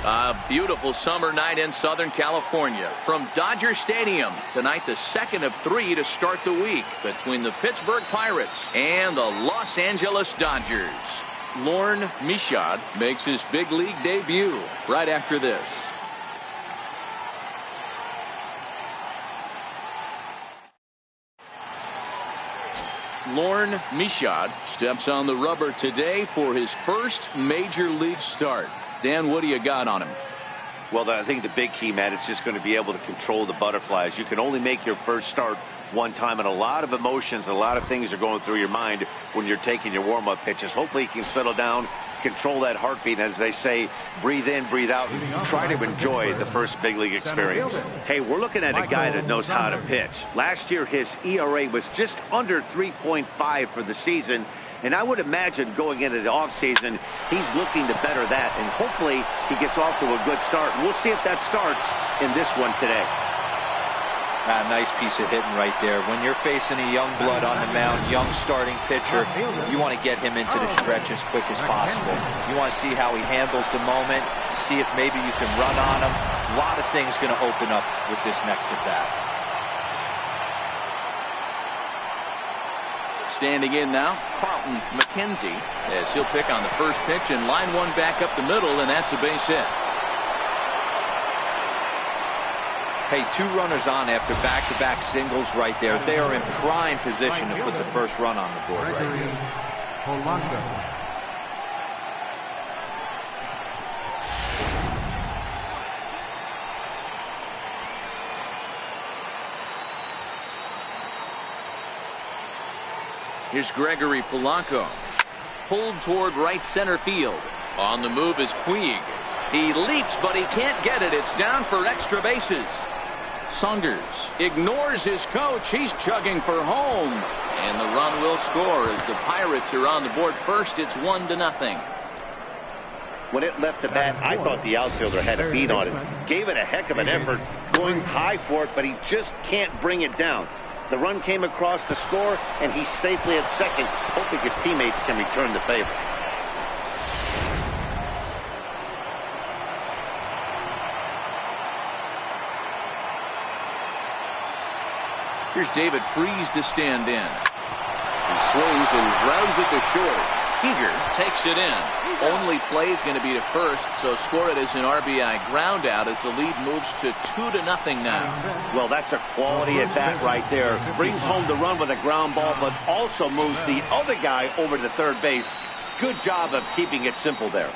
A beautiful summer night in Southern California. From Dodger Stadium, tonight the second of 3 to start the week between the Pittsburgh Pirates and the Los Angeles Dodgers. Mlb18 makes his big league debut right after this. Mlb18 steps on the rubber today for his first major league start. Dan, what do you got on him? Well, I think the big key, Matt, is just going to be able to control the butterflies. You can only make your first start one time, and a lot of emotions, a lot of things are going through your mind when you're taking your warm-up pitches. Hopefully he can settle down, control that heartbeat, as they say, breathe in, breathe out, try to enjoy the first big league experience. Hey, we're looking at a guy that knows how to pitch. Last year, his ERA was just under 3.5 for the season. And I would imagine going into the offseason, he's looking to better that. And hopefully he gets off to a good start. We'll see if that starts in this one today. Nice piece of hitting right there. When you're facing a young blood on the mound, young starting pitcher, you want to get him into the stretch as quick as possible. You want to see how he handles the moment, see if maybe you can run on him. A lot of things going to open up with this next at bat. Standing in now, Carlton McKenzie, as he'll pick on the first pitch and line one back up the middle, and that's a base hit. Hey, 2 runners on after back-to-back singles right there. They are in prime position to put the first run on the board right here. Here's Gregory Polanco. Pulled toward right center field. On the move is Puig. He leaps, but he can't get it. It's down for extra bases. Saunders ignores his coach. He's chugging for home. And the run will score as the Pirates are on the board first. It's 1-0. When it left the bat, I thought the outfielder had a beat on it. Gave it a heck of an effort, going high for it, but he just can't bring it down. The run came across to score, and he's safely at second, hoping his teammates can return the favor. Here's David Freese to stand in. He swings and grounds it to short. Seager takes it in. Only play is going to be to first, so score it as an RBI ground out as the lead moves to 2-0 now. Well, that's a quality at bat right there. Brings home the run with a ground ball, but also moves the other guy over to third base. Good job of keeping it simple there.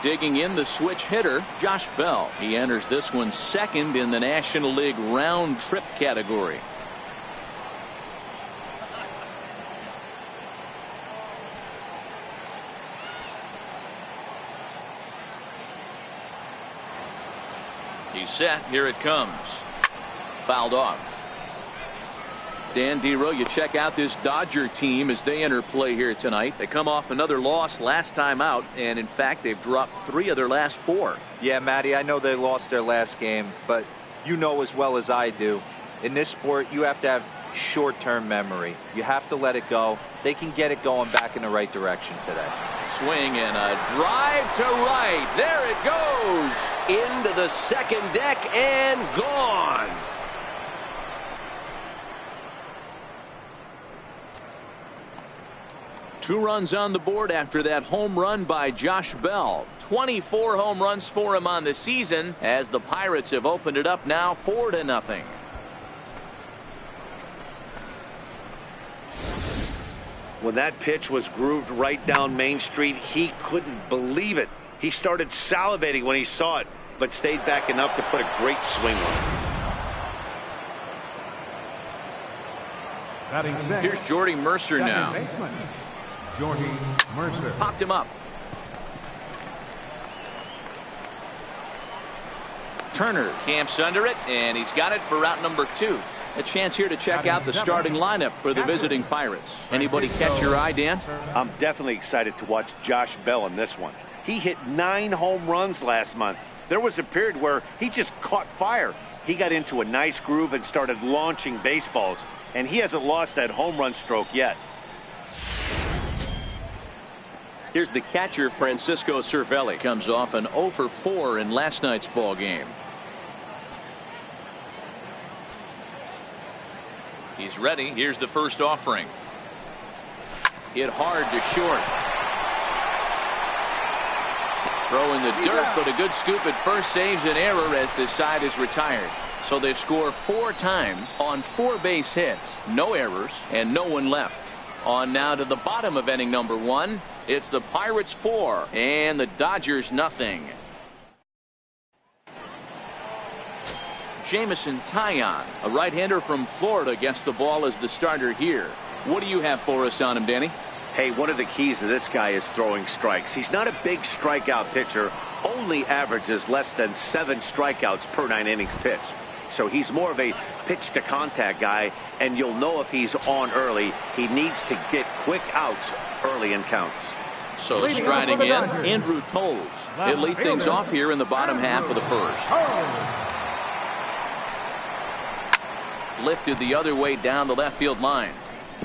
Digging in the switch hitter, Josh Bell. He enters this one second in the National League round trip category. He's set. Here it comes. Fouled off. Dan Dero, you check out this Dodger team as they enter play here tonight. They come off another loss last time out, and in fact they've dropped 3 of their last 4. Yeah, Matty, I know they lost their last game, but you know as well as I do, in this sport you have to have short-term memory. You have to let it go. They can get it going back in the right direction today. Swing and a drive to right. There it goes into the second deck and gone. Two runs on the board after that home run by Josh Bell. 24 home runs for him on the season as the Pirates have opened it up now 4-0. When that pitch was grooved right down Main Street, he couldn't believe it. He started salivating when he saw it, but stayed back enough to put a great swing on it. Here's Jordy Mercer now. Jordy Mercer. Popped him up. Turner camps under it, and he's got it for route number 2. A chance here to check out the starting lineup for the visiting Pirates. Anybody catch your eye, Dan? I'm definitely excited to watch Josh Bell in this one. He hit 9 home runs last month. There was a period where he just caught fire. He got into a nice groove and started launching baseballs, and he hasn't lost that home run stroke yet. Here's the catcher, Francisco Cervelli. Comes off an 0 for 4 in last night's ball game. He's ready. Here's the first offering. Hit hard to short. Throw in the dirt, but a good scoop at first saves an error as this side is retired. So they've scored 4 times on 4 base hits. No errors and no one left. On now to the bottom of inning number 1. It's the Pirates 4 and the Dodgers nothing. Jameson Taillon, a right-hander from Florida, gets the ball as the starter here. What do you have for us on him, Danny? Hey, one of the keys to this guy is throwing strikes. He's not a big strikeout pitcher, only averages less than 7 strikeouts per 9 innings pitched. So he's more of a pitch to contact guy, and you'll know if he's on early. He needs to get quick outs early in counts. So striding in, Andrew Toles. He'll lead things off here in the bottom half of the first. Lifted the other way down the left field line.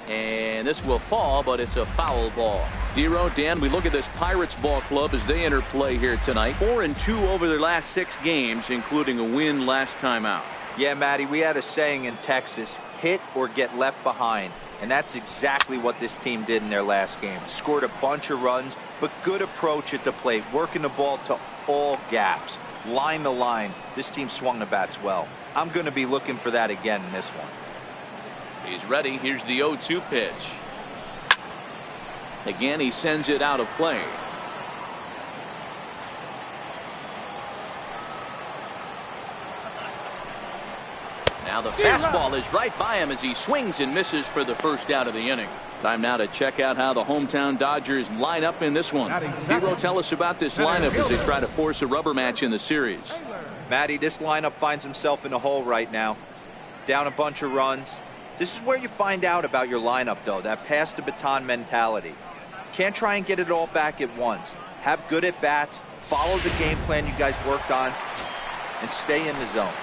And this will fall, but it's a foul ball. Dero, Dan, we look at this Pirates ball club as they enter play here tonight. 4-2 over their last 6 games, including a win last time out. Yeah, Matty, we had a saying in Texas, hit or get left behind. And that's exactly what this team did in their last game. Scored a bunch of runs, but good approach at the plate, working the ball to all gaps. Line to line, this team swung the bats well. I'm going to be looking for that again in this one. He's ready. Here's the 0-2 pitch. Again, he sends it out of play. Now the fastball is right by him as he swings and misses for the first out of the inning. Time now to check out how the hometown Dodgers line up in this one. Dero, tell us about this lineup as they try to force a rubber match in the series. Matty, this lineup finds himself in a hole right now. Down a bunch of runs. This is where you find out about your lineup, though, that pass the baton mentality. Can't try and get it all back at once. Have good at bats, follow the game plan you guys worked on, and stay in the zone.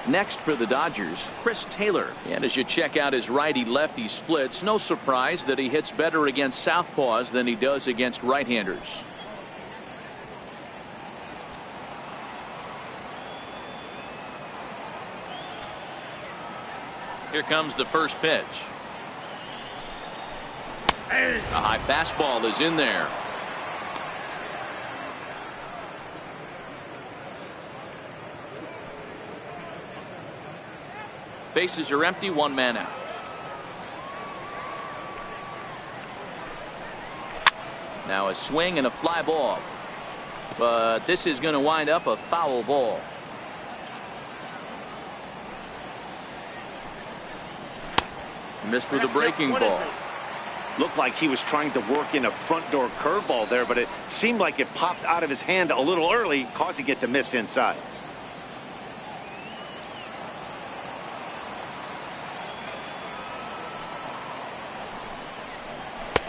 Next for the Dodgers, Chris Taylor. And as you check out his righty-lefty splits, no surprise that he hits better against southpaws than he does against right-handers. Here comes the first pitch. A high fastball is in there. Bases are empty, 1 man out. Now a swing and a fly ball. But this is going to wind up a foul ball. Missed with a breaking ball. Looked like he was trying to work in a front door curveball there, but it seemed like it popped out of his hand a little early, causing it to miss inside.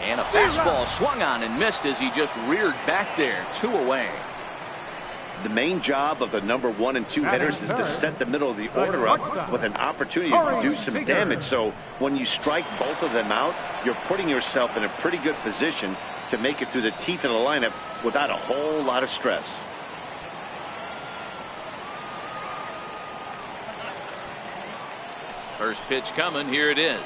And a fastball swung on and missed as he just reared back there. 2 away. The main job of the number 1 and 2 hitters is to set the middle of the order up with an opportunity to do some damage. So when you strike both of them out, you're putting yourself in a pretty good position to make it through the teeth of the lineup without a whole lot of stress. First pitch coming. Here it is.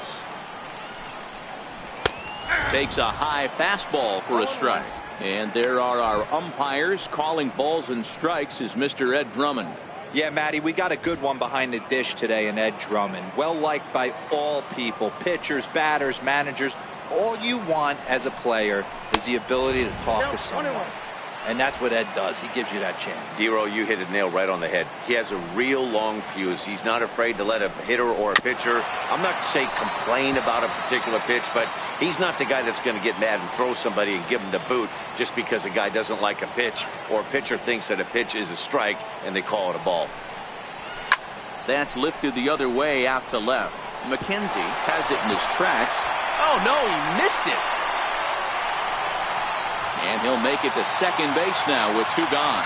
Takes a high fastball for a strike. And there are our umpires calling balls and strikes is Mr. Ed Drummond. Yeah, Matty, we got a good one behind the dish today in Ed Drummond. Well liked by all people, pitchers, batters, managers. All you want as a player is the ability to talk to someone. And that's what Ed does. He gives you that chance. Zero, you hit the nail right on the head. He has a real long fuse. He's not afraid to let a hitter or a pitcher, I'm not to say complain about a particular pitch, but he's not the guy that's going to get mad and throw somebody and give him the boot just because a guy doesn't like a pitch or a pitcher thinks that a pitch is a strike and they call it a ball. That's lifted the other way out to left. McKenzie has it in his tracks. Oh, no, he missed it. And he'll make it to second base now with 2 gone.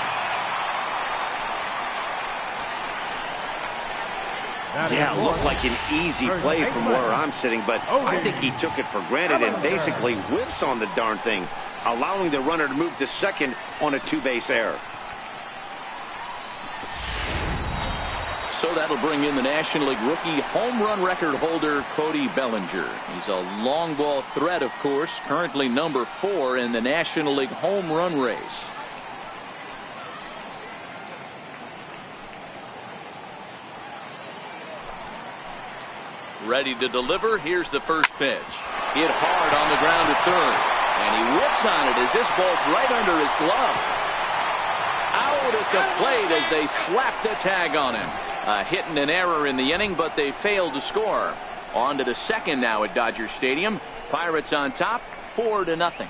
Yeah, it looked like an easy play from where I'm sitting, but I think he took it for granted and basically whiffs on the darn thing. allowing the runner to move to second on a two-base error. So that'll bring in the National League rookie home run record holder Cody Bellinger. He's a long ball threat, of course, currently number 4 in the National League home run race. Ready to deliver. Here's the first pitch. Hit hard on the ground to third. And he whips on it as this ball's right under his glove. Out at the plate as they slap the tag on him. A hit and an error in the inning, but they failed to score. On to the second now at Dodger Stadium. Pirates on top, 4-0.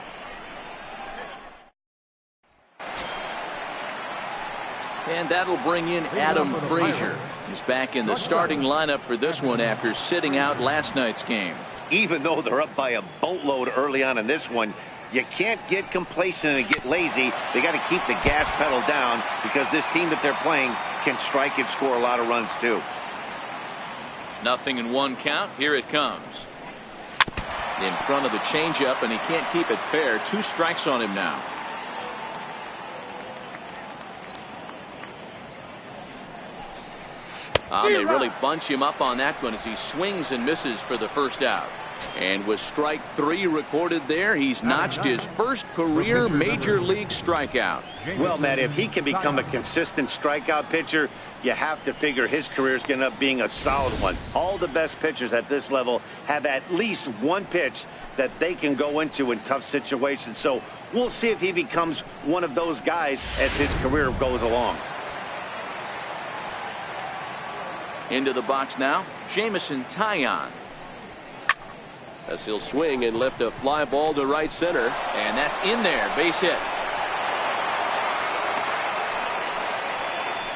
And that'll bring in Adam Frazier. He's back in the starting lineup for this one after sitting out last night's game. Even though they're up by a boatload early on in this one, you can't get complacent and get lazy. They got to keep the gas pedal down because this team that they're playing can strike and score a lot of runs too. 0-1 count. Here it comes. In front of the changeup, and he can't keep it fair. 2 strikes on him now. They really bunch him up on that one as he swings and misses for the first out. And with strike 3 recorded there, he's notched his first career major league strikeout. Well, Matt, if he can become a consistent strikeout pitcher, you have to figure his career is going to end up being a solid one. All the best pitchers at this level have at least one pitch that they can go into in tough situations. So we'll see if he becomes one of those guys as his career goes along. Into the box now, Jameson Taillon. As he'll swing and lift a fly ball to right center. And that's in there, base hit.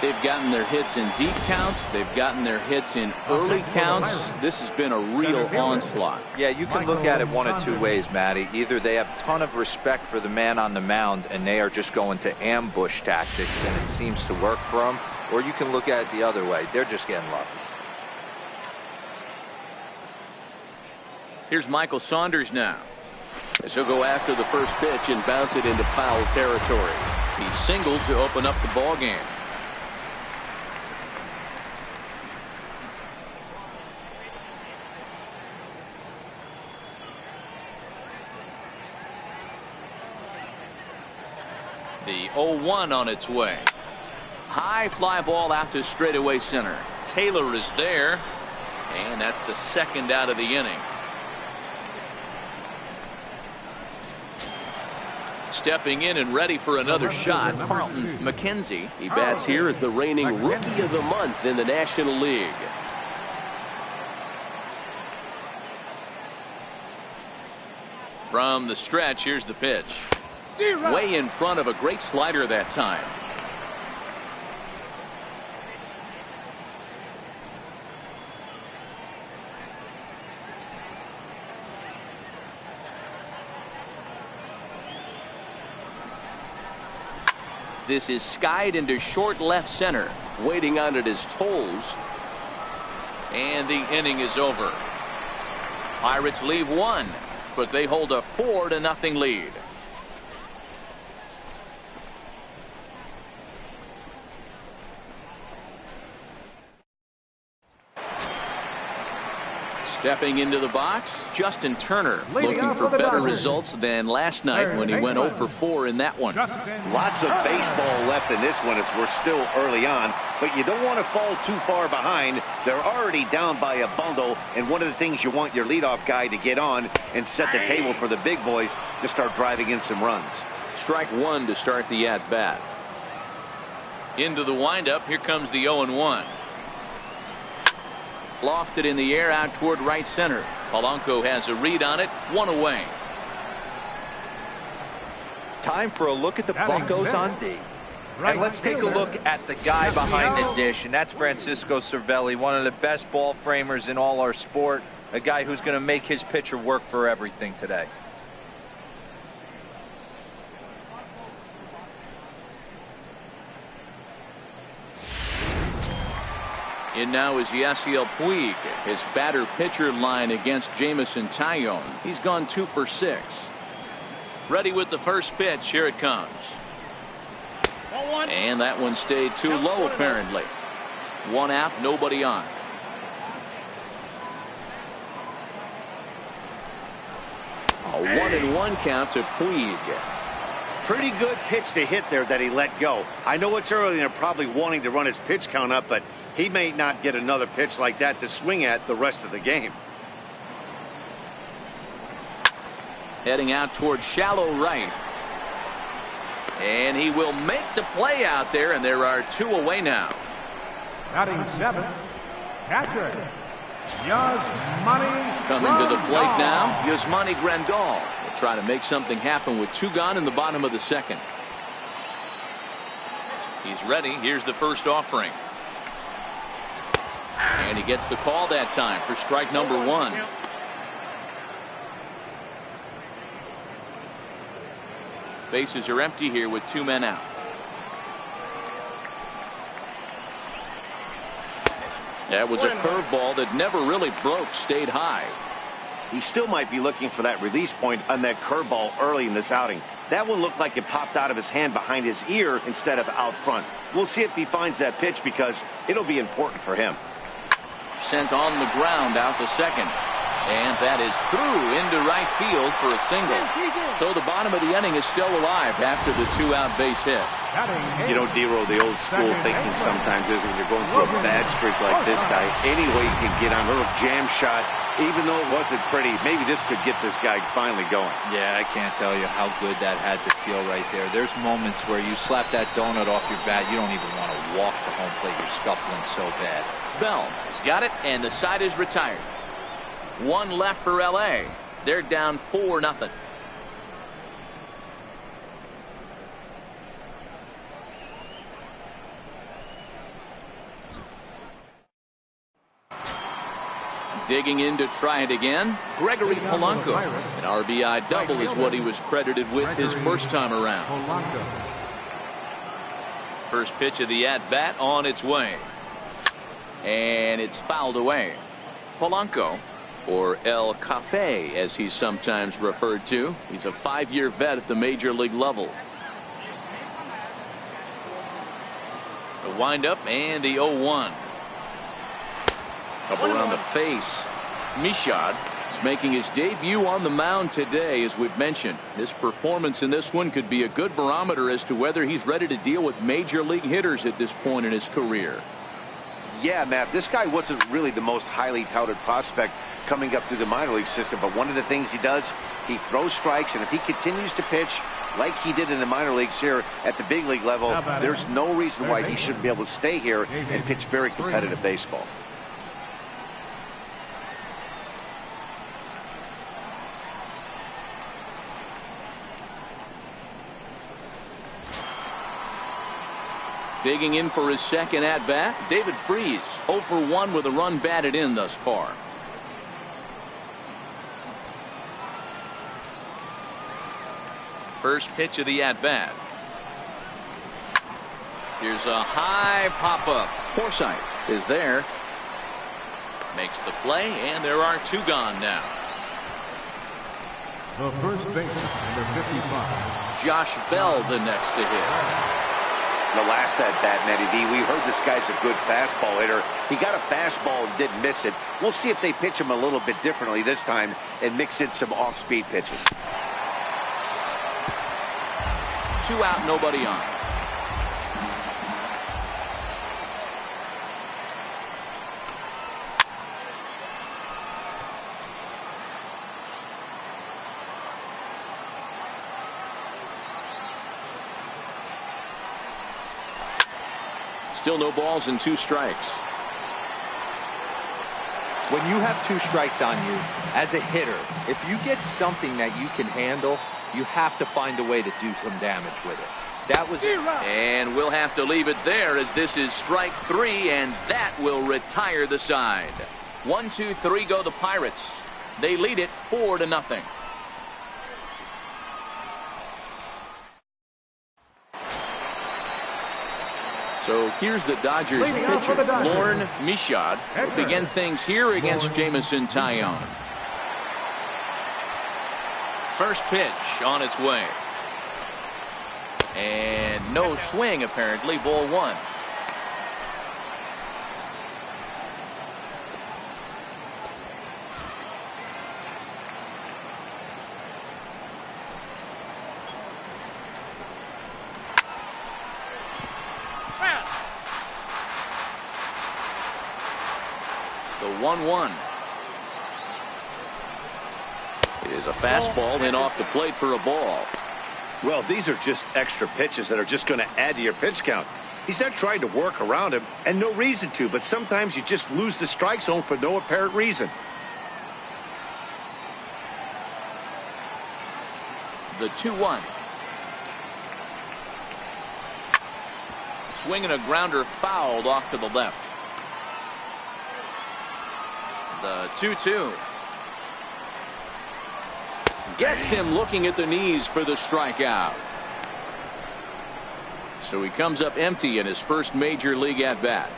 They've gotten their hits in deep counts. They've gotten their hits in early counts. This has been a real onslaught. Yeah, you can look at it one of 2 ways, Matty. Either they have a ton of respect for the man on the mound and they are just going to ambush tactics and it seems to work for them, or you can look at it the other way. They're just getting lucky. Here's Michael Saunders now. As he'll go after the first pitch and bounce it into foul territory. He singled to open up the ball game. The 0-1 on its way. High fly ball out to straightaway center. Taylor is there, and that's the second out of the inning. Stepping in and ready for another shot, Carlton McKenzie. He bats here as the reigning Rookie of the Month in the National League. From the stretch, here's the pitch. Way in front of a great slider that time. This is skied into short left center. Waiting on it is Tolles. And the inning is over. Pirates leave 1, but they hold a 4-0 lead. Stepping into the box, Justin Turner, looking for better results than last night when he went 0 for 4 in that one. Lots of baseball left in this one as we're still early on, but you don't want to fall too far behind. They're already down by a bundle, and one of the things you want your leadoff guy to get on and set the table for the big boys to start driving in some runs. Strike 1 to start the at-bat. Into the windup, here comes the 0-1. Lofted in the air out toward right center. Polanco has a read on it, 1 away. Time for a look at the Buccos on D. And let's take a look at the guy behind the dish, and that's Francisco Cervelli, one of the best ball framers in all our sport, a guy who's going to make his pitcher work for everything today. In now is Yasiel Puig. His batter-pitcher line against Jameson Taillon. He's gone 2 for 6. Ready with the first pitch. Here it comes. And that one stayed too low apparently. One out, nobody on. A 1-1 count to Puig. Pretty good pitch to hit there that he let go. I know it's early and they're probably wanting to run his pitch count up, but he may not get another pitch like that to swing at the rest of the game. Heading out towards shallow right. And he will make the play out there, and there are 2 away now. Batting 7th, catcher, Yasmani Coming to the plate Grandal. now, Yasmani Grandal will try to make something happen with 2 gone in the bottom of the 2nd. He's ready. Here's the first offering. And he gets the call that time for strike number 1. Bases are empty here with 2 men out. That was a curveball that never really broke, stayed high. He still might be looking for that release point on that curveball early in this outing. That one looked like it popped out of his hand behind his ear instead of out front. We'll see if he finds that pitch because it'll be important for him. Sent on the ground out to second. And that is through into right field for a single. So the bottom of the inning is still alive after the 2-out base hit. You know, Dero, the old school thinking sometimes is when you're going through a bad streak like this guy, any way you can get on a little jam shot, even though it wasn't pretty, maybe this could get this guy finally going. Yeah, I can't tell you how good that had to feel right there. There's moments where you slap that donut off your bat, you don't even want to walk to home plate. You're scuffling so bad. Bell has got it, and the side is retired. 1 left for LA. They're down 4-0. Digging in to try it again, Gregory Polanco. An RBI double is what he was credited with his first time around. First pitch of the at-bat on its way. And it's fouled away. Polanco, or El Cafe as he's sometimes referred to. He's a 5-year vet at the major league level. The windup and the 0-1. Up around the face. Mishad is making his debut on the mound today, as we've mentioned. His performance in this one could be a good barometer as to whether he's ready to deal with major league hitters at this point in his career. Yeah, Matt, this guy wasn't really the most highly touted prospect coming up through the minor league system, but one of the things he does, he throws strikes, and if he continues to pitch like he did in the minor leagues here at the big league level, there's no reason why he shouldn't be able to stay here and pitch very competitive baseball. Digging in for his second at-bat, David Freese, 0 for 1 with a run batted in thus far. First pitch of the at-bat. Here's a high pop-up. Forsythe is there. Makes the play, and there are 2 gone now. The first baseman, number 55. Josh Bell the next to hit. The last at-bat, Matty D, we heard this guy's a good fastball hitter. He got a fastball and didn't miss it. We'll see if they pitch him a little bit differently this time and mix in some off-speed pitches. 2 out, nobody on. Still no balls and 2 strikes. When you have 2 strikes on you, as a hitter, if you get something that you can handle, you have to find a way to do some damage with it. That was it. And we'll have to leave it there as this is strike 3, and that will retire the side. 1, 2, 3 go the Pirates. They lead it 4-0. So here's the Dodgers pitcher, Lorne Mishad, will begin things here against Jameson Taillon. First pitch on its way. And no swing, apparently. Ball one. The 1-1. It is a fastball in off the plate for a ball. Well, these are just extra pitches that are just going to add to your pitch count. He's not trying to work around him, and no reason to, but sometimes you just lose the strike zone for no apparent reason. The 2-1. Swinging a grounder fouled off to the left. The 2-2. Gets him looking at the knees for the strikeout. So he comes up empty in his first major league at bat.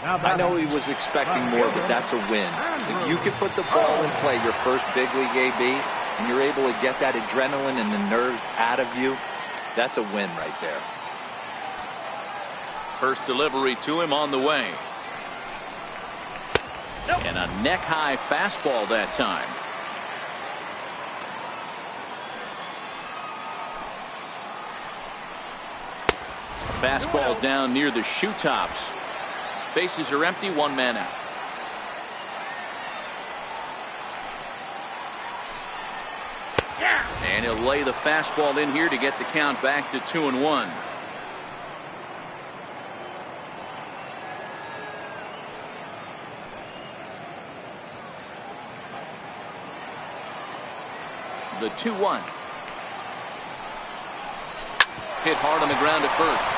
I know he was expecting more, but that's a win. If you can put the ball in play your first big league AB, and you're able to get that adrenaline and the nerves out of you, that's a win right there. First delivery to him on the way. And a neck-high fastball that time. Fastball down near the shoe tops. Bases are empty, one man out. And he'll lay the fastball in here to get the count back to 2-1. The 2-1. Hit hard on the ground at first.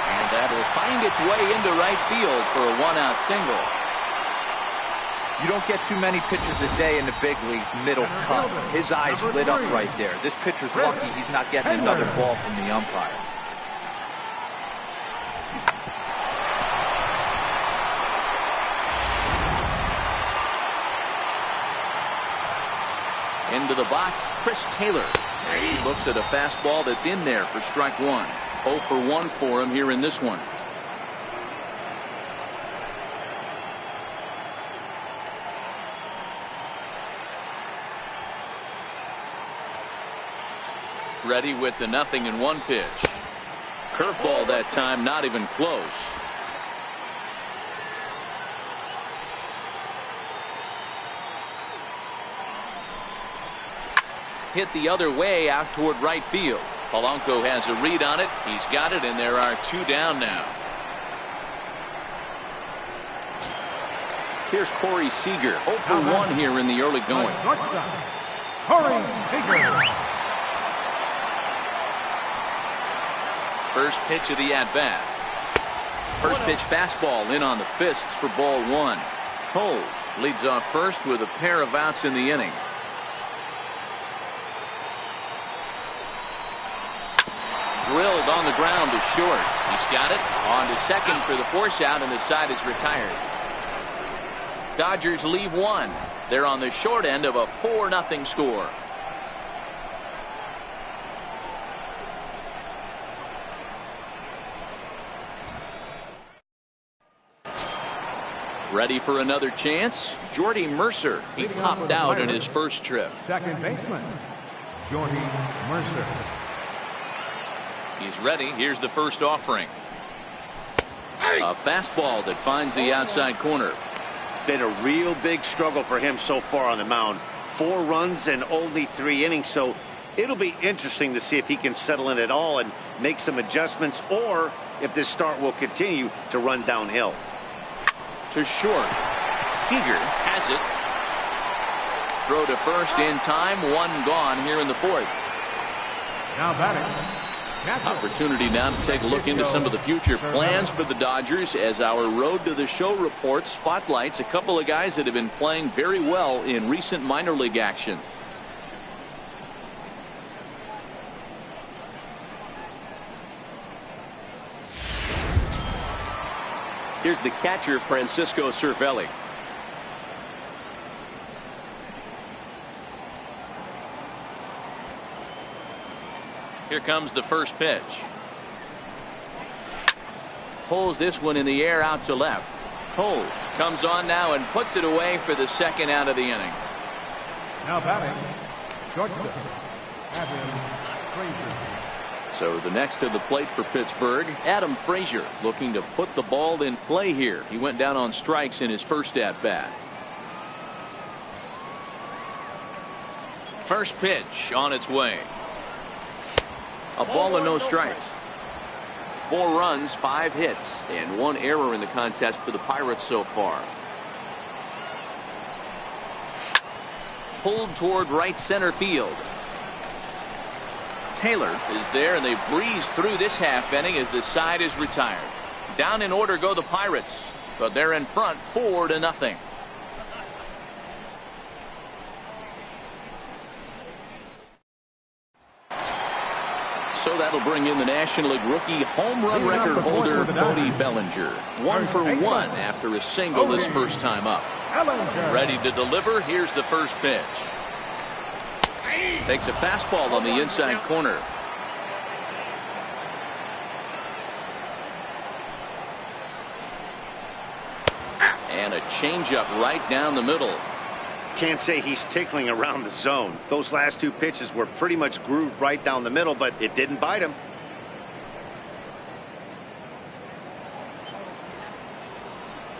And that will find its way into right field for a one-out single. You don't get too many pitches a day in the big leagues middle cut. His eyes lit up right there. This pitcher's lucky he's not getting another ball from the umpire. Into the box, Chris Taylor. As he looks at a fastball that's in there for strike one. 0 for 1 for him here in this one. Ready with the 0-1 pitch. Curveball that time, not even close. Hit the other way out toward right field. Polanco has a read on it. He's got it, and there are 2 down now. Here's Corey Seager. 0 for 1 here in the early going. Corey Seager. First pitch of the at-bat. First pitch fastball in on the fists for ball one. Coles leads off first with a pair of outs in the inning. Drilled on the ground to short. He's got it. On to second for the force out, and the side is retired. Dodgers leave one. They're on the short end of a 4-0 score. Ready for another chance? Jordy Mercer. He popped out in his first trip. Second baseman, Jordy Mercer. He's ready. Here's the first offering. A fastball that finds the outside corner. Been a real big struggle for him so far on the mound. 4 runs and only 3 innings, so it'll be interesting to see if he can settle in at all and make some adjustments, or if this start will continue to run downhill. To short. Seager has it. Throw to first in time. 1 gone here in the 4th. Now batting. Opportunity now to take a look into some of the future plans for the Dodgers as our Road to the Show report spotlights a couple of guys that have been playing very well in recent minor league action. Here's the catcher, Francisco Cervelli. Here comes the first pitch. Pulls this one in the air out to left. Cole comes on now and puts it away for the second out of the inning. Now batting, shortstop, Adam Frazier. So the next to the plate for Pittsburgh, Adam Frazier, looking to put the ball in play here. He went down on strikes in his first at bat. First pitch on its way. A ball and no strikes. 4 runs, 5 hits, and 1 error in the contest for the Pirates so far. Pulled toward right center field. Taylor is there, and they breeze through this half inning as the side is retired. Down in order go the Pirates, but they're in front 4-0. So that'll bring in the National League rookie home run record holder Cody Bellinger. 1 for 1 after a single his first time up. Ready to deliver. Here's the first pitch. Takes a fastball on the inside corner. And a changeup right down the middle. Can't say he's tickling around the zone. Those last 2 pitches were pretty much grooved right down the middle, but it didn't bite him.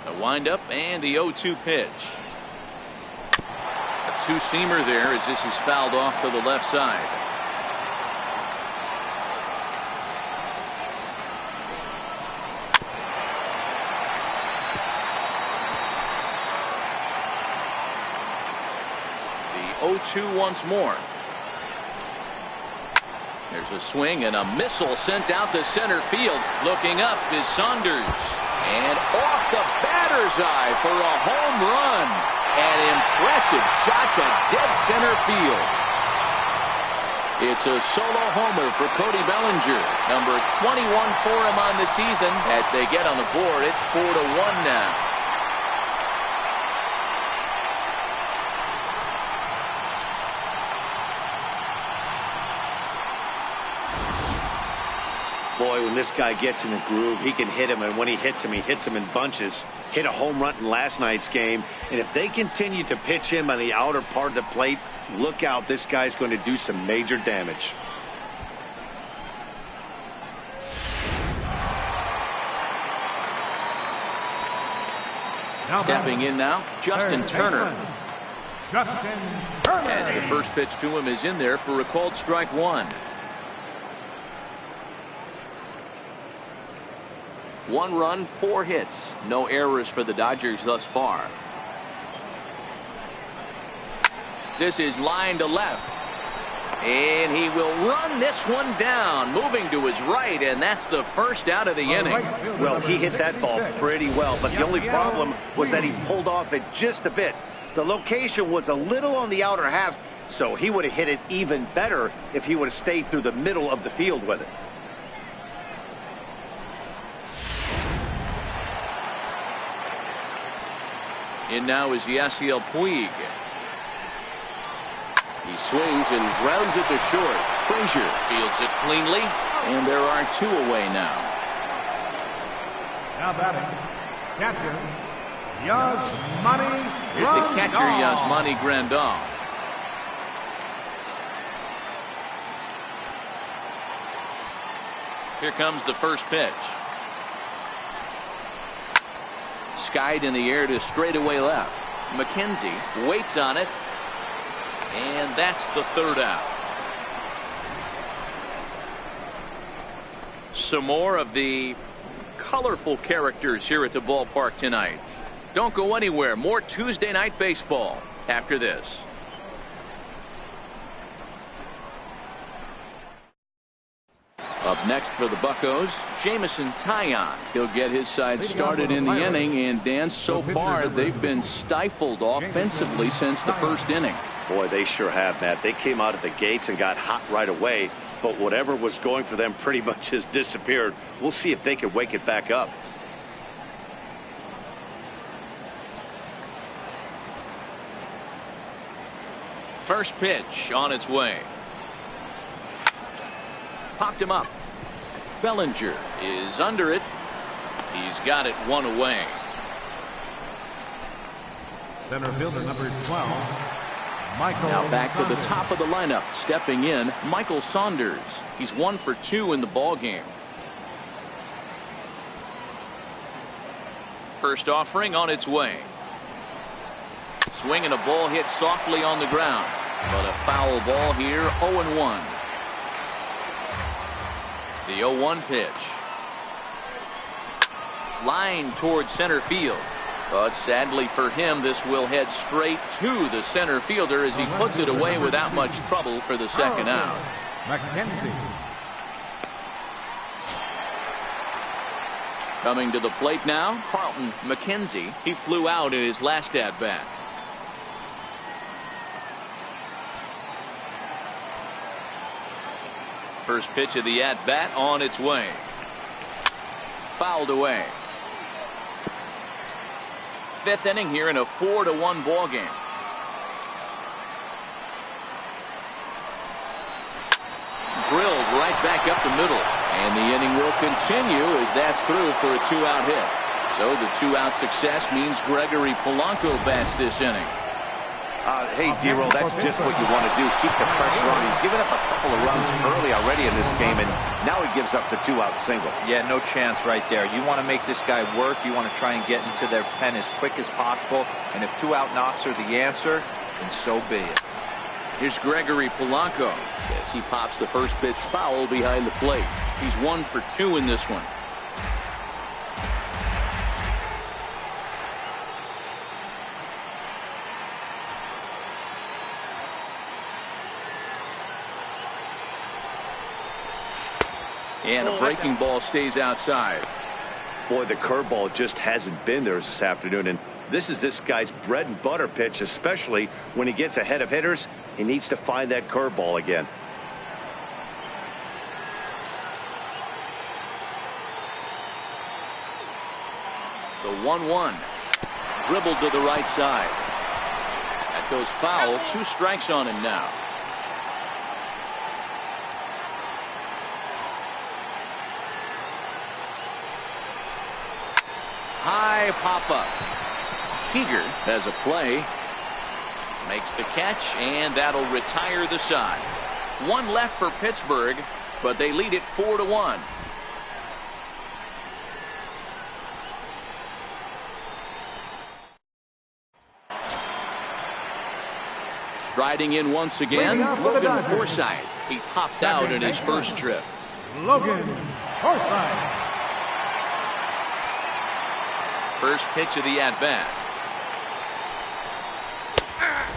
A windup and the 0-2 pitch. A 2-seamer there as this is fouled off to the left side. The 0-2 once more. There's a swing and a missile sent out to center field. Looking up is Saunders. And off the batter's eye for a home run. An impressive shot to dead center field. It's a solo homer for Cody Bellinger. Number 21 for him on the season. As they get on the board, it's 4-1 now. Boy, when this guy gets in the groove, he can hit him, and when he hits him in bunches. Hit a home run in last night's game, and if they continue to pitch him on the outer part of the plate, look out, this guy's going to do some major damage. Stepping in now, Justin Turner. Justin Turner. As the first pitch to him is in there for a called strike 1. 1 run, 4 hits. No errors for the Dodgers thus far. This is line to left. And he will run this one down, moving to his right, and that's the first out of the inning. Well, he hit that ball pretty well, but the only problem was that he pulled off it just a bit. The location was a little on the outer half, so he would have hit it even better if he would have stayed through the middle of the field with it. In now is Yasiel Puig. He swings and grounds it to short. Frazier fields it cleanly, and there are 2 away now. Now batting, catcher, Yasmani Here's the catcher, Yasmani Grandal. Here comes the first pitch. Skied in the air to straightaway left. McKenzie waits on it, and that's the 3rd out. Some more of the colorful characters here at the ballpark tonight. Don't go anywhere. More Tuesday night baseball after this. Up next for the Buccos, Jameson Taillon. He'll get his side started in the inning, and Dan, so far they've been stifled offensively since the first inning. Boy, they sure have, Matt. They came out of the gates and got hot right away, but whatever was going for them pretty much has disappeared. We'll see if they can wake it back up. First pitch on its way. Popped him up. Bellinger is under it. He's got it one away. Center fielder number 12, Michael. Now back to the Saunders. top of the lineup. Stepping in, Michael Saunders. He's 1 for 2 in the ball game. First offering on its way. Swinging a ball hit softly on the ground. But a foul ball here, 0-1. The 0-1 pitch. Line towards center field. But sadly for him, this will head straight to the center fielder as he puts it away without much trouble for the second out. McKenzie. Coming to the plate now, Carlton McKenzie. He flew out in his last at-bat. First pitch of the at-bat on its way. Fouled away. Fifth inning here in a 4-1 ball game. Drilled right back up the middle. And the inning will continue as that's through for a 2-out hit. So the 2-out success means Gregory Polanco bats this inning. Hey, D-Roll, that's just what you want to do. Keep the pressure on. He's given up a couple of runs early already in this game, and now he gives up the 2-out single. Yeah, no chance right there. You want to make this guy work. You want to try and get into their pen as quick as possible. And if 2-out knocks are the answer, then so be it. Here's Gregory Polanco as he pops the first pitch foul behind the plate. He's 1 for 2 in this one. And a breaking ball stays outside. Boy, the curveball just hasn't been there this afternoon, and this is this guy's bread and butter pitch, especially when he gets ahead of hitters. He needs to find that curveball again. The 1-1. Dribbled to the right side. That goes foul. 2 strikes on him now. High pop-up. Seager has a play. Makes the catch, and that'll retire the side. 1 left for Pittsburgh, but they lead it 4-1. Striding in once again, Logan Forsythe. He popped out in his first trip. Logan Forsythe. First pitch of the at-bat.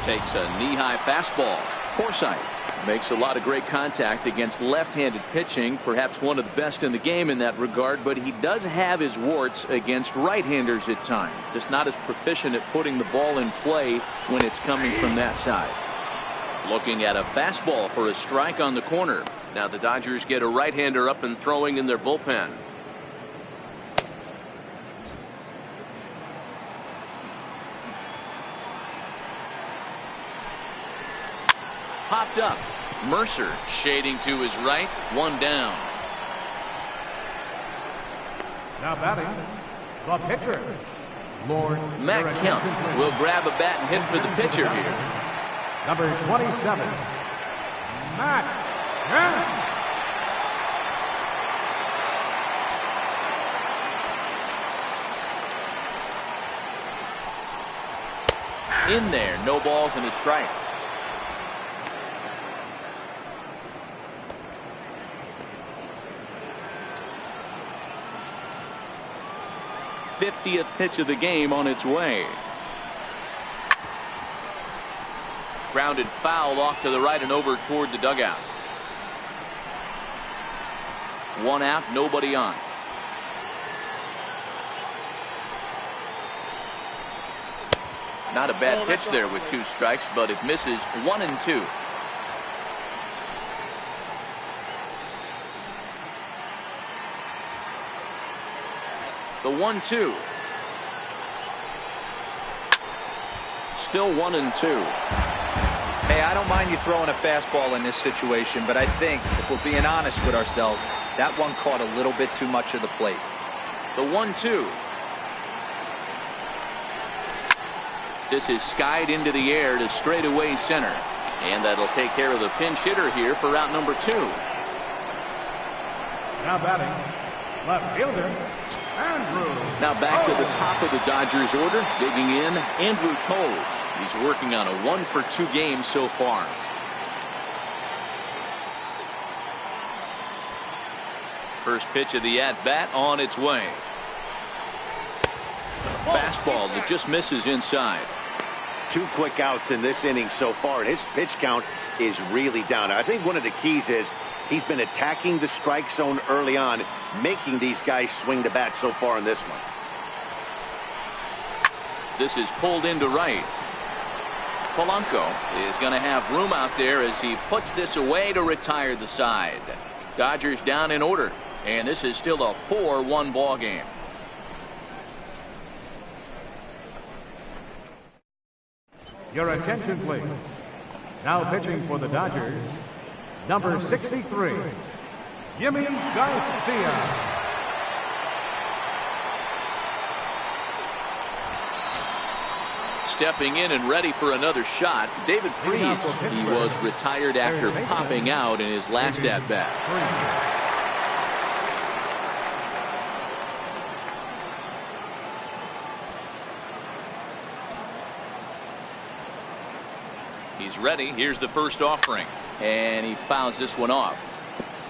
Takes a knee-high fastball. Forsythe makes a lot of great contact against left-handed pitching, perhaps one of the best in the game in that regard, but he does have his warts against right-handers at times. Just not as proficient at putting the ball in play when it's coming from that side. Looking at a fastball for a strike on the corner. Now the Dodgers get a right-hander up and throwing in their bullpen. Popped up. Mercer shading to his right. 1 down. Now batting, the pitcher, Lord. Matt Kemp will grab a bat and hit for the pitcher here. Number 27, Matt Kemp. In there, no balls and a strike. '50th pitch of the game on its way. Grounded foul off to the right and over toward the dugout. 1 out, nobody on. Not a bad pitch there with 2 strikes, but it misses. 1-2. The 1-2. Still 1-2. Hey, I don't mind you throwing a fastball in this situation, but I think, if we're being honest with ourselves, that one caught a little bit too much of the plate. The 1-2. This is skied into the air to straightaway center. And that'll take care of the pinch hitter here for route number 2. Now batting, left fielder, Andrew. Now back to the top of the Dodgers order. Digging in, Andrew Toles. He's working on a 1-for-2 game so far. First pitch of the at-bat on its way. Fastball that just misses inside. 2 quick outs in this inning so far, and his pitch count is really down. I think one of the keys is he's been attacking the strike zone early on, making these guys swing the bat so far in this one. This is pulled into right. Polanco is going to have room out there as he puts this away to retire the side. Dodgers down in order, and this is still a 4-1 ball game. Your attention, please. Now pitching for the Dodgers, number 63, Yimi Garcia. Stepping in and ready for another shot, David Freese. He was retired after popping out in his last at-bat. He's ready. Here's the first offering. And he fouls this one off.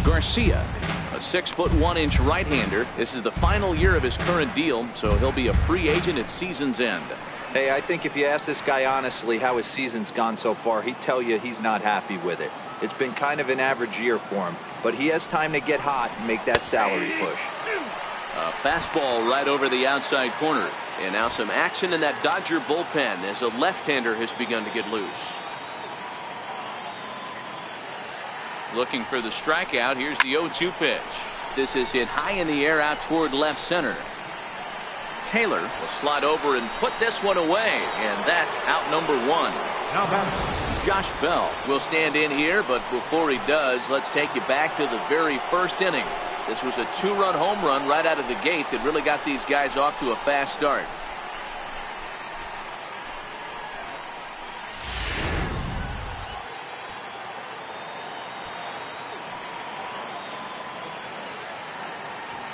Garcia, a 6'1" right-hander. This is the final year of his current deal, so he'll be a free agent at season's end. Hey, I think if you ask this guy honestly how his season's gone so far, he'd tell you he's not happy with it. It's been kind of an average year for him, but he has time to get hot and make that salary push. A fastball right over the outside corner. And now some action in that Dodger bullpen as a left-hander has begun to get loose. Looking for the strikeout. Here's the 0-2 pitch. This is hit high in the air out toward left center. Taylor will slide over and put this one away, and that's out number 1. Now back. Josh Bell will stand in here, but before he does, let's take you back to the very first inning. This was a 2-run home run right out of the gate that really got these guys off to a fast start.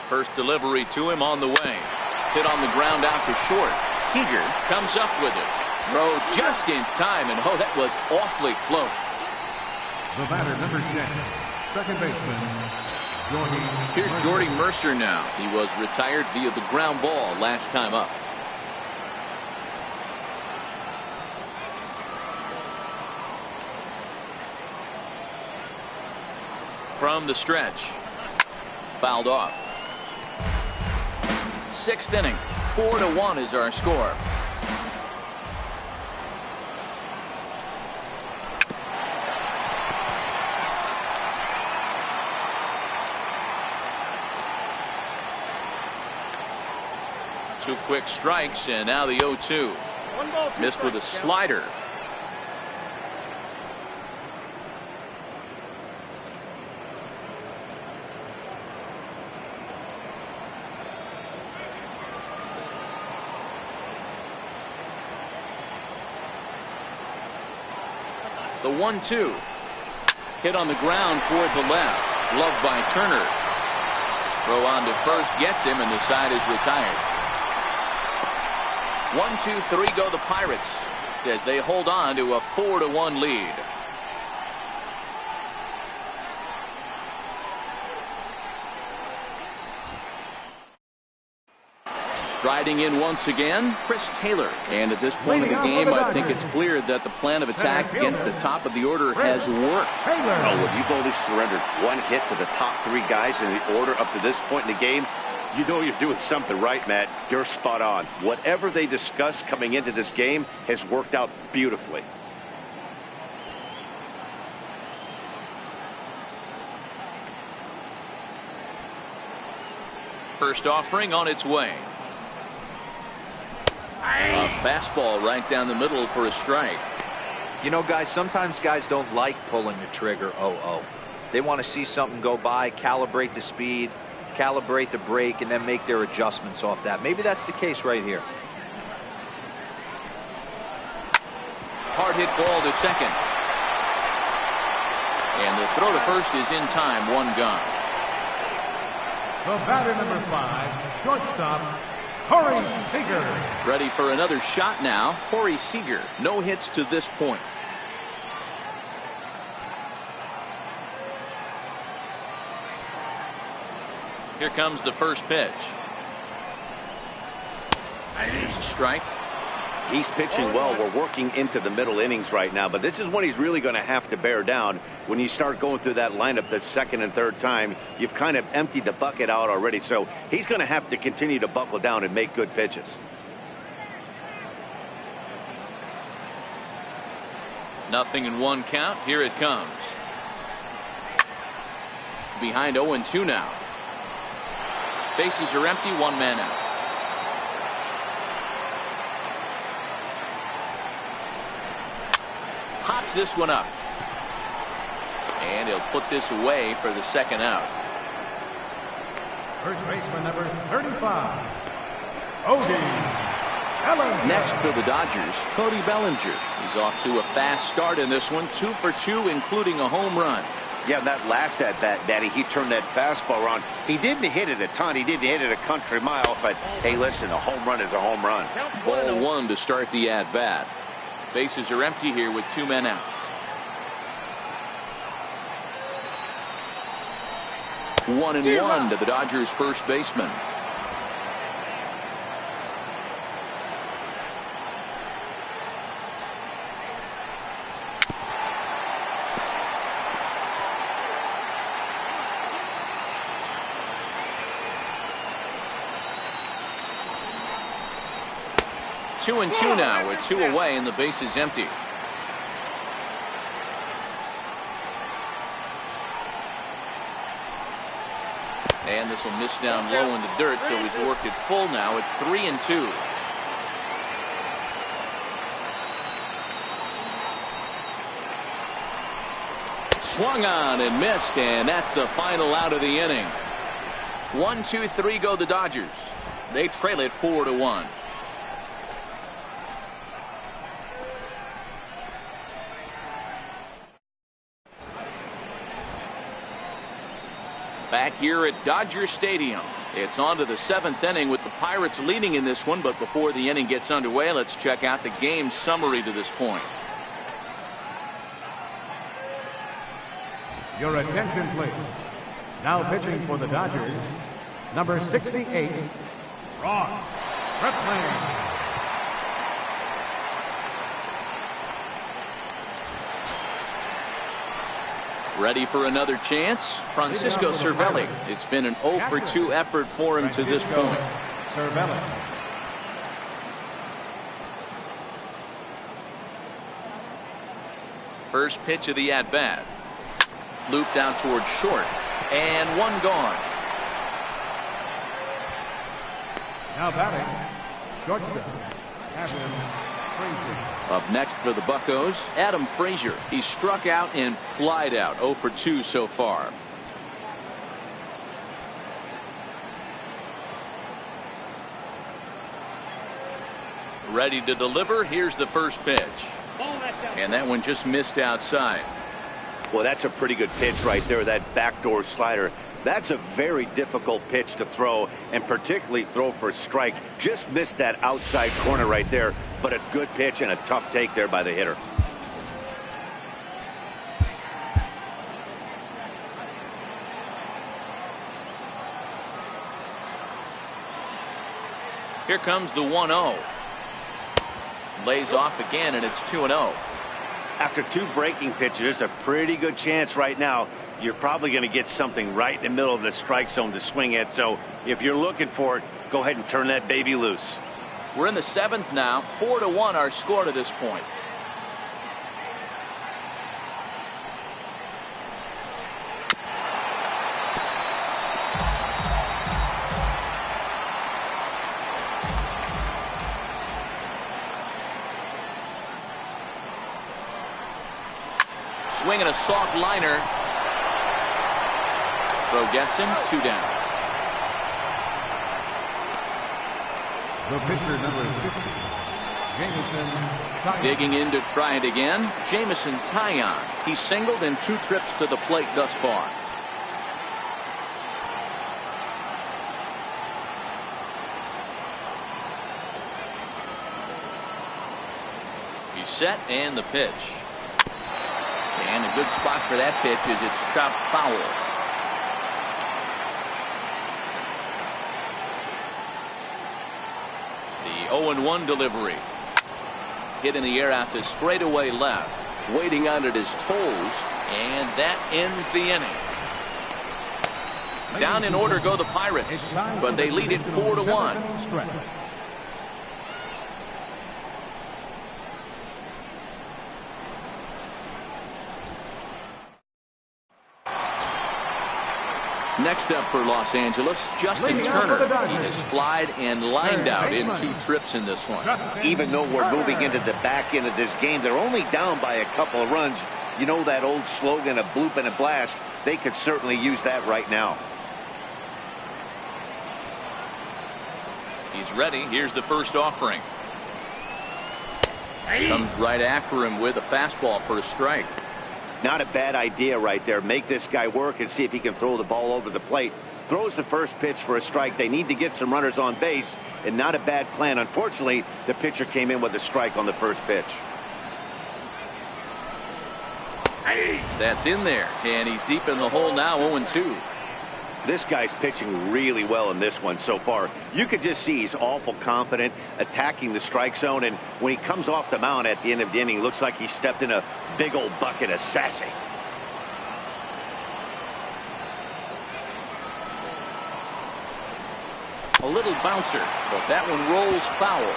First delivery to him on the way. Hit on the ground out to short. Seager comes up with it. Throw just in time, and oh, that was awfully close. The batter, number 10, second baseman, Jordy. Here's Jordy Mercer now. He was retired via the ground ball last time up. From the stretch. Fouled off. 6th inning. 4-1 is our score. Two quick strikes, and now the 0-2. Missed with a slider. The 1-2. Hit on the ground toward the left. Gloved by Turner. Throw on to first gets him, and the side is retired. 1-2-3 go the Pirates as they hold on to a 4-1 lead. Riding in once again, Chris Taylor. And at this point of the game, I think it's clear that the plan of attack against the top of the order has worked. Oh, when you've only surrendered one hit to the top 3 guys in the order up to this point in the game, you know you're doing something right, Matt. You're spot on. Whatever they discussed coming into this game has worked out beautifully. First offering on its way. A fastball right down the middle for a strike. You know, guys, sometimes guys don't like pulling the trigger 0-0. They want to see something go by, calibrate the speed, calibrate the brake, and then make their adjustments off that. Maybe that's the case right here. Hard hit ball to second. And the throw to first is in time, one gone. The batter, number 5, shortstop, Corey Seager. Ready for another shot now. Corey Seager, no hits to this point. Here comes the first pitch. There's a strike. He's pitching well. We're working into the middle innings right now, but this is when he's really going to have to bear down. When you start going through that lineup the second and third time, you've kind of emptied the bucket out already. So he's going to have to continue to buckle down and make good pitches. Nothing in one count. Here it comes. Behind 0-2 now. Bases are empty, one man out. Pops this one up. And he'll put this away for the second out. First baseman, number 35, Cody Bellinger. Next for the Dodgers, Cody Bellinger. He's off to a fast start in this one, 2 for 2, including a home run. Yeah, that last at bat, Daddy, he turned that fastball around. He didn't hit it a ton. He didn't hit it a country mile. But, hey, listen, a home run is a home run. Ball one to start the at-bat. Bases are empty here with 2 men out. 1-1 to the Dodgers first baseman. Two and two now with 2 away and the base is empty. And this will miss down low in the dirt, so he's worked it full now at 3-2. Swung on and missed, and that's the final out of the inning. 1-2-3 go the Dodgers. They trail it 4-1. Back here at Dodger Stadium. It's on to the 7th inning with the Pirates leading in this one, but before the inning gets underway, let's check out the game summary to this point. Your attention, please. Now pitching for the Dodgers, number 68, Ron Stripling. Ready for another chance? Francisco Cervelli. It's been an 0 for 2 effort for him to this point. Cervelli. First pitch of the at-bat. Looped out towards short. And one gone. Now batting, shortstop, Adam Frazier. Up next for the Buccos, Adam Frazier. He struck out and flied out, 0 for 2 so far. Ready to deliver. Here's the first pitch. And that one just missed outside. Well, that's a pretty good pitch right there, that backdoor slider. That's a very difficult pitch to throw, and particularly throw for a strike. Just missed that outside corner right there, but a good pitch and a tough take there by the hitter. Here comes the 1-0. Lays off again, and it's 2-0. After 2 breaking pitches, there's a pretty good chance right now you're probably going to get something right in the middle of the strike zone to swing at. So if you're looking for it, go ahead and turn that baby loose. We're in the 7th now. 4-1 our score to this point. swing and a soft liner. Throw gets him, 2 down. The pitcher, number 50, Jameson Taillon. Digging in to try it again, Jameson Taillon. He's singled in 2 trips to the plate thus far. He's set, and the pitch. And a good spot for that pitch is it's chopped foul. The 0-1 delivery. Hit in the air out to straightaway left. Waiting on it is Toles, and that ends the inning. Down in order go the Pirates, but they lead it 4-1. Next up for Los Angeles, Justin Turner. He has flied and lined out in 2 trips in this one. Even though we're moving into the back end of this game, they're only down by a couple of runs. You know that old slogan, a bloop and a blast. They could certainly use that right now. He's ready. Here's the first offering. Comes right after him with a fastball for a strike. Not a bad idea right there. Make this guy work and see if he can throw the ball over the plate. Throws the first pitch for a strike. They need to get some runners on base, and not a bad plan. Unfortunately, the pitcher came in with a strike on the first pitch. That's in there, and he's deep in the hole now, 0-2. This guy's pitching really well in this one so far. You could just see he's awful confident attacking the strike zone, and when he comes off the mound at the end of the inning, looks like he stepped in a big old bucket of sassy. A little bouncer, but that one rolls foul.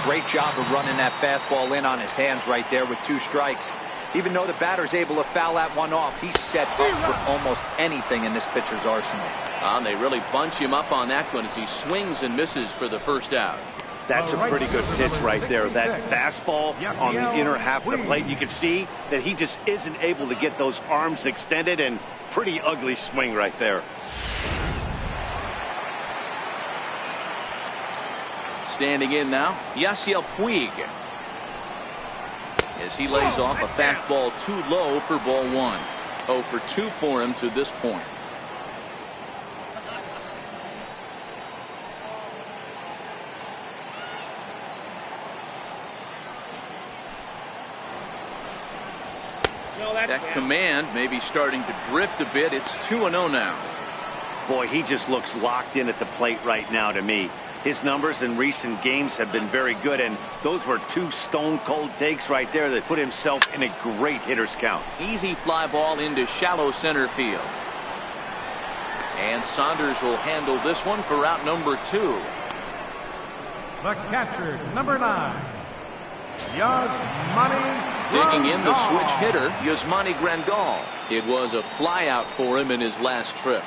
Great job of running that fastball in on his hands right there with 2 strikes. Even though the batter's able to foul that one off, he's set up for almost anything in this pitcher's arsenal. And they really bunch him up on that one as he swings and misses for the first out. That's a pretty good pitch right there. That fastball on the inner half of the plate. You can see that he just isn't able to get those arms extended, and pretty ugly swing right there. Standing in now, Yasiel Puig. As he lays off a fastball too low for ball 1. 0 for 2 for him to this point. That command may be starting to drift a bit. It's 2-0 now. Boy, he just looks locked in at the plate right now to me. His numbers in recent games have been very good, and those were 2 stone-cold takes right there that put himself in a great hitter's count. Easy fly ball into shallow center field. And Saunders will handle this one for out number 2. The catcher, number 9, Yasmani. Digging in the switch hitter, Yasmani Grandal. It was a flyout for him in his last trip.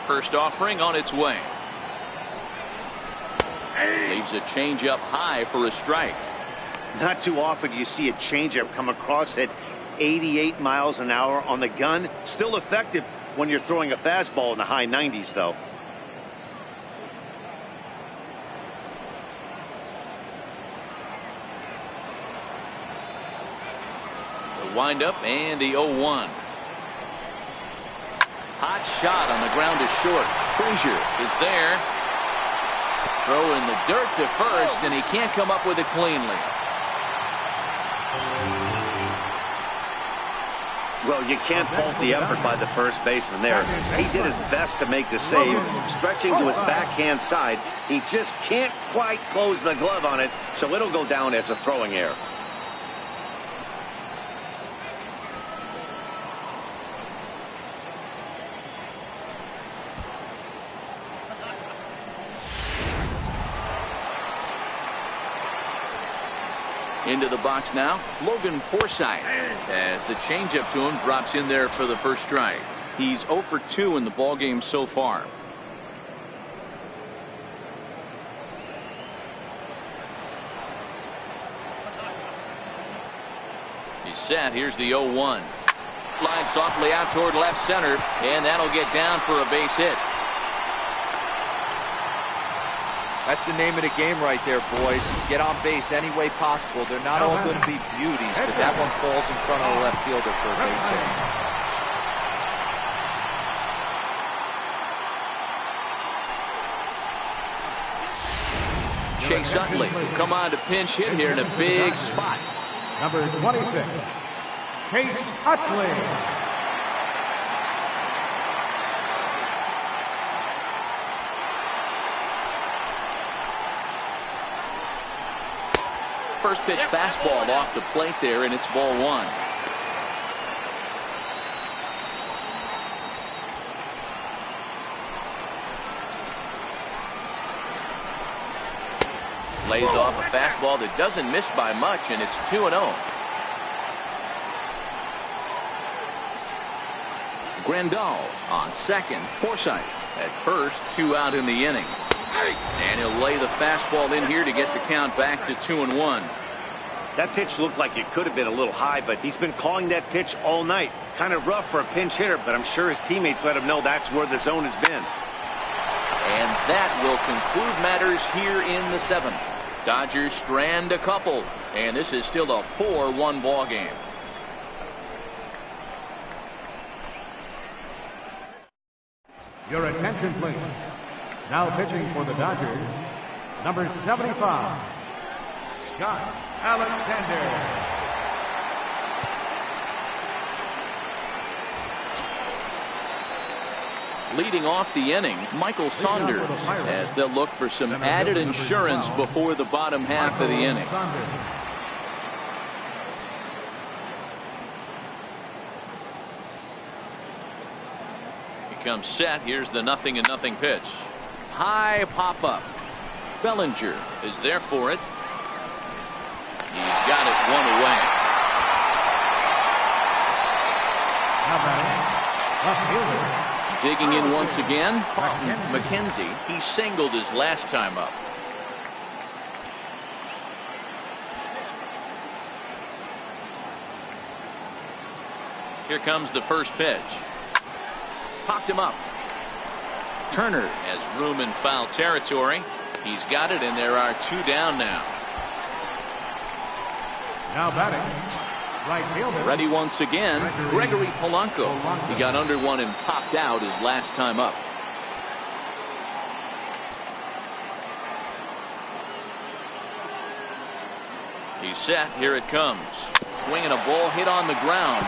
First offering on its way. Leaves a changeup high for a strike. Not too often you see a changeup come across at 88 miles an hour on the gun. Still effective when you're throwing a fastball in the high 90s, though. The windup and the 0-1. Hot shot on the ground is short. Frazier is there. Throw in the dirt to first, and he can't come up with it cleanly. Well, you can't fault the effort by the first baseman there. He did his best to make the save, stretching to his backhand side. He just can't quite close the glove on it, so it'll go down as a throwing error. Into the box now, Logan Forsythe, as the changeup to him drops in there for the first strike. He's 0 for 2 in the ballgame so far. set. Here's the 0-1. Line softly out toward left center, and that'll get down for a base hit. That's the name of the game right there, boys. Get on base any way possible. They're not all going to be beauties, but that one falls in front of the left fielder for a base hit. Chase Utley will come on to pinch hit here in a big spot. Number 26, Chase Utley. First pitch fastball off the plate there, and it's ball one. Lays off a fastball that doesn't miss by much, and it's 2-0. Grandal on second. Forsythe at first, 2 out in the inning. And he'll lay the fastball in here to get the count back to 2-1. That pitch looked like it could have been a little high, but he's been calling that pitch all night. Kind of rough for a pinch hitter, but I'm sure his teammates let him know that's where the zone has been. And that will conclude matters here in the 7th. Dodgers strand a couple, and this is still a 4-1 ball game. Your attention, please. Now pitching for the Dodgers, number 75, Scott Alexander. Leading off the inning, Michael Saunders, as they'll look for some added insurance before the bottom half of the inning. He comes set. Here's the 0-0 pitch. High pop up. Bellinger is there for it. He's got it one away. Digging in once again, McKenzie. He singled his last time up. Here comes the first pitch. Popped him up. Turner has room in foul territory. He's got it, and there are 2 down now. Now batting, right fielder. Ready once again, Gregory Polanco. He got under one and popped out his last time up. He's set. Here it comes. Swinging a ball hit on the ground.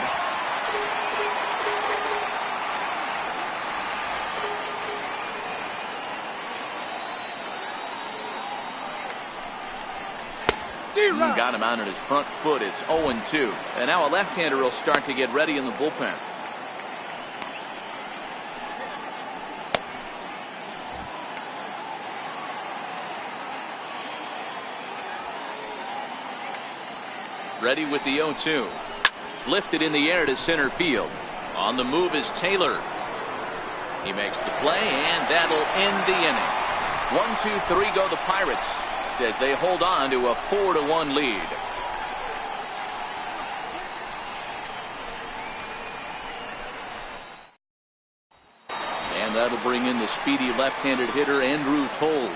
Got him out on his front foot. It's 0-2. And now a left-hander will start to get ready in the bullpen. Ready with the 0-2. Lifted in the air to center field. On the move is Taylor. He makes the play, and that'll end the inning. 1-2-3 go the Pirates as they hold on to a 4-1 lead. And that'll bring in the speedy left-handed hitter Andrew Toles.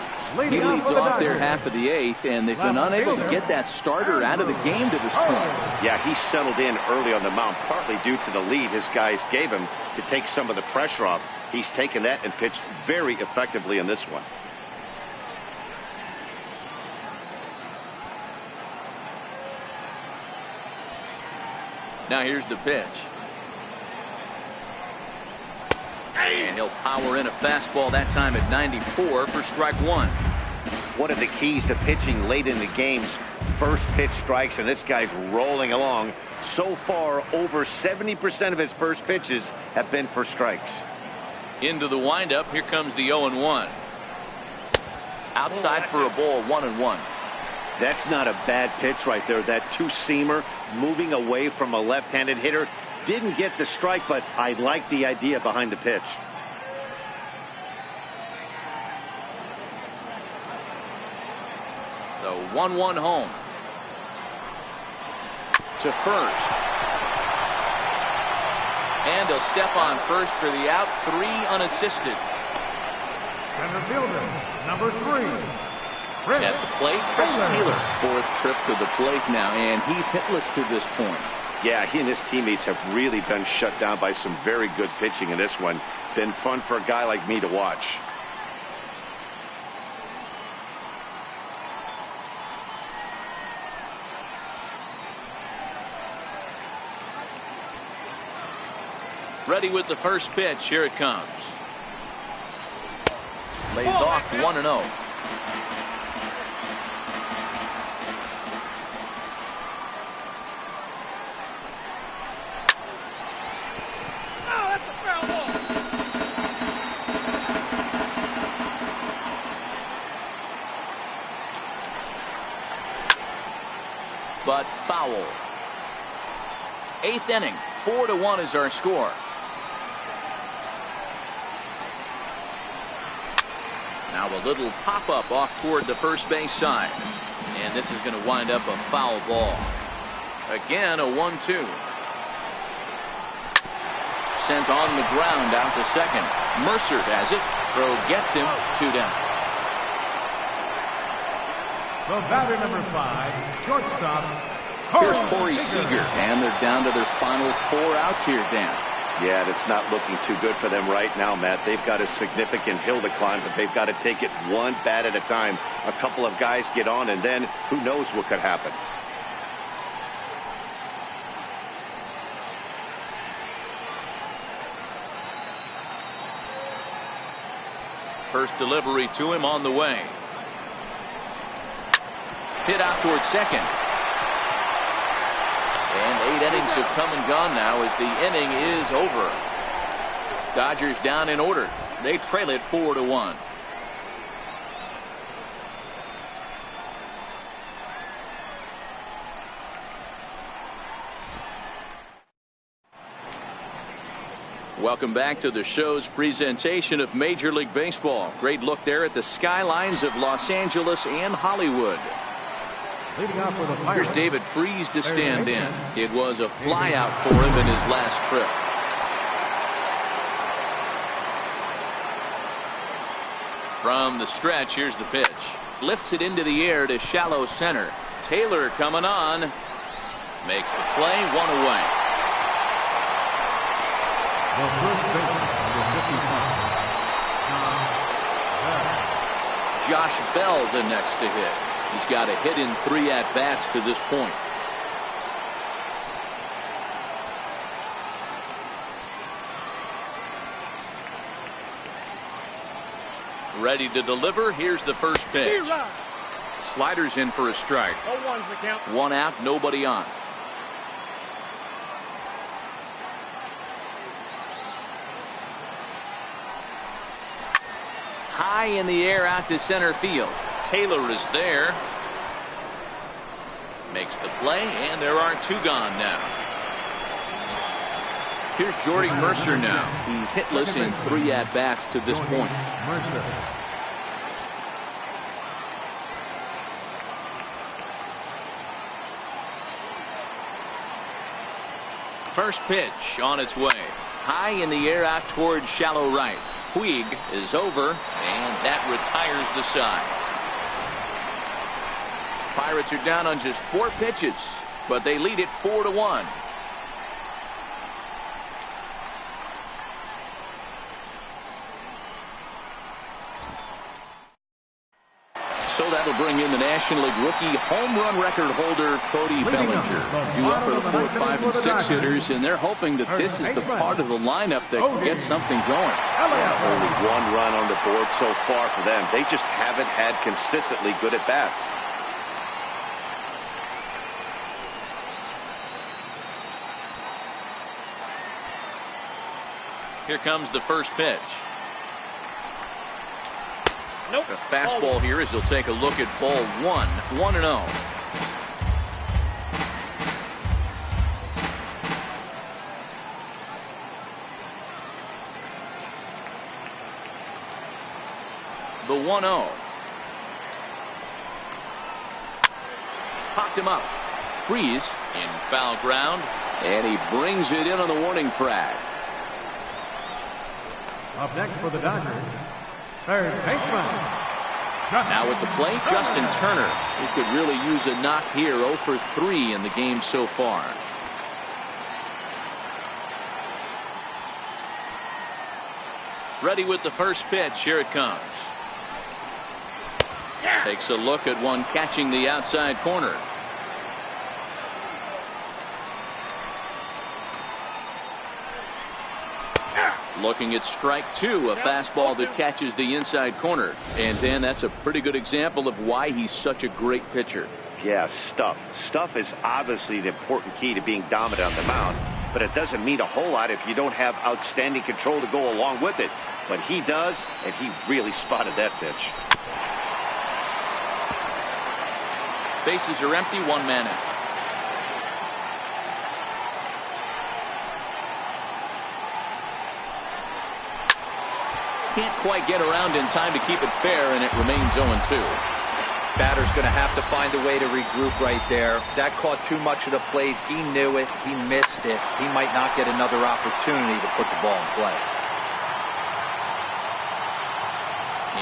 He leads off their half of the 8th, and they've been unable to get that starter out of the game to this point. Yeah, he settled in early on the mound, partly due to the lead his guys gave him to take some of the pressure off. He's taken that and pitched very effectively in this one. Now here's the pitch. And he'll power in a fastball that time at 94 for strike 1. One of the keys to pitching late in the game's first pitch strikes, and this guy's rolling along. So far, over 70% of his first pitches have been for strikes. Into the windup. Here comes the 0-1. Outside for a ball, 1-1. That's not a bad pitch right there. That two-seamer moving away from a left-handed hitter. Didn't get the strike, but I like the idea behind the pitch. The 1-1 home. To first. And he'll step on first for the out, 3 unassisted. Center fielder, number 3. At the plate, Chris Taylor. 4th trip to the plate now, and he's hitless to this point. Yeah, he and his teammates have really been shut down by some very good pitching in this one. Been fun for a guy like me to watch. Ready with the first pitch. Here it comes. Lays off 1-0. But foul. 8th inning. 4-1 is our score. Now a little pop-up off toward the first base side. And this is going to wind up a foul ball. Again, a 1-2. Sent on the ground out to second. Mercer has it. Throw gets him. 2 down. The batter, number 5, shortstop. Here's Corey Seager. And they're down to their final 4 outs here, Dan. Yeah, that's not looking too good for them right now, Matt. They've got a significant hill to climb, but they've got to take it one bat at a time. A couple of guys get on, and then who knows what could happen. First delivery to him on the way. Hit out towards second. And 8 innings have come and gone now as the inning is over. Dodgers down in order. They trail it 4-1. Welcome back to the show's presentation of Major League Baseball. Great look there at the skylines of Los Angeles and Hollywood. Leading off with a Here's David Freese to stand in. It was a flyout for him in his last trip. From the stretch, here's the pitch. Lifts it into the air to shallow center. Taylor coming on. Makes the play, 1 away. The first baseman, number 55. Josh Bell the next to hit. He's got a hit in 3 at-bats to this point. Ready to deliver. Here's the first pitch. Sliders in for a strike. 0-1's the count. 1 out, nobody on. High in the air out to center field. Taylor is there. Makes the play, and there are 2 gone now. Here's Jordy Mercer now. He's hitless in 3 at-bats to this point. First pitch on its way. High in the air out towards shallow right. Puig is over, and that retires the side. Pirates are down on just 4 pitches, but they lead it 4-1. So that'll bring in the National League rookie home run record holder Cody Bellinger. Due up for the 4, 5, and 6 hitters, and they're hoping that this is the part of the lineup that can get something going. Yeah, only 1 run on the board so far for them. They just haven't had consistently good at bats. Here comes the first pitch. Nope. A fastball here as he'll take a look at ball 1. 1-0. The 1-0. Popped him up. Freese in foul ground, and he brings it in on the warning track. Up next for the Dodgers, third baseman. Now at the plate, Justin Turner. He could really use a knock here. 0 for 3 in the game so far. Ready with the first pitch. Here it comes. Takes a look at one catching the outside corner. Looking at strike 2, a fastball that catches the inside corner. And Dan, that's a pretty good example of why he's such a great pitcher. Yeah, stuff. Stuff is obviously the important key to being dominant on the mound, but it doesn't mean a whole lot if you don't have outstanding control to go along with it. But he does, and he really spotted that pitch. Bases are empty, 1 man out. Can't quite get around in time to keep it fair, and it remains 0-2. Batter's going to have to find a way to regroup right there. That caught too much of the plate. He knew it. He missed it. He might not get another opportunity to put the ball in play.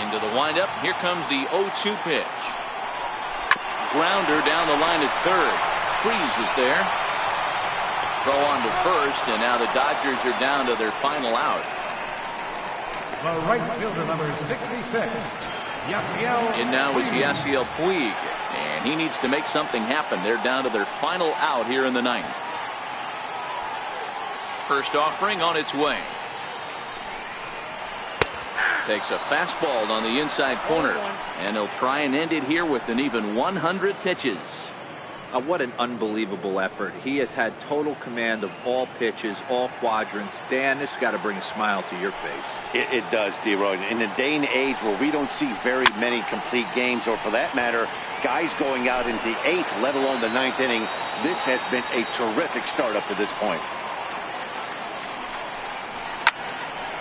Into the windup. Here comes the 0-2 pitch. Grounder down the line at third. Freeze is there. Throw on to first, and now the Dodgers are down to their final out. The right fielder, number 66, Yasiel. And now is Yasiel Puig, and he needs to make something happen. They're down to their final out here in the ninth. First offering on its way. Takes a fastball on the inside corner, and he'll try and end it here with an even 100 pitches. What an unbelievable effort. He has had total command of all pitches, all quadrants. Dan, this has got to bring a smile to your face. It does, D-Roy. In a day and age where we don't see very many complete games, or for that matter, guys going out into the 8th, let alone the 9th inning, this has been a terrific start up to this point.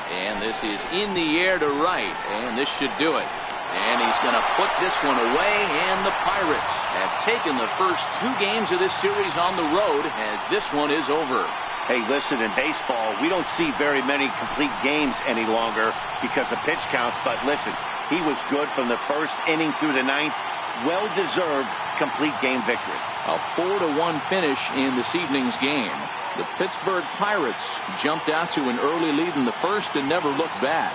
And this is in the air to right, and this should do it. And he's going to put this one away, and the Pirates have taken the first 2 games of this series on the road as this one is over. Hey, listen, in baseball, we don't see very many complete games any longer because of pitch counts, but listen, he was good from the first inning through the 9th. Well-deserved complete game victory. A 4-1 finish in this evening's game. The Pittsburgh Pirates jumped out to an early lead in the first and never looked back.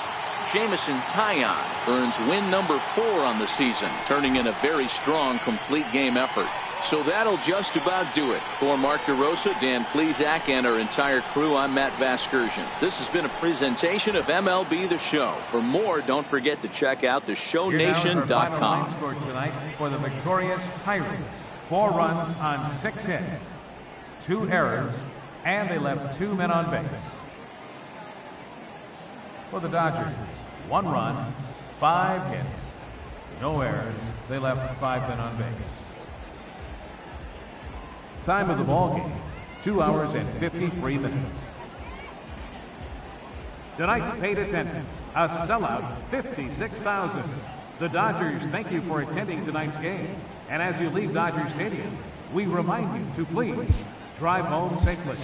Jamison Taillon earns win number 4 on the season, turning in a very strong complete game effort. So that'll just about do it. For Mark DeRosa, Dan Plesac, and our entire crew, I'm Matt Vasgersian. This has been a presentation of MLB The Show. For more, don't forget to check out theshownation.com. Score tonight for the victorious Pirates. 4 runs on 6 hits, 2 errors, and they left 2 men on base. For the Dodgers, 1 run, 5 hits, no errors. They left 5 men on base. Time of the ball game, 2 hours and 53 minutes. Tonight's paid attendance, a sellout, 56,000. The Dodgers thank you for attending tonight's game. And as you leave Dodger Stadium, we remind you to please drive home safely.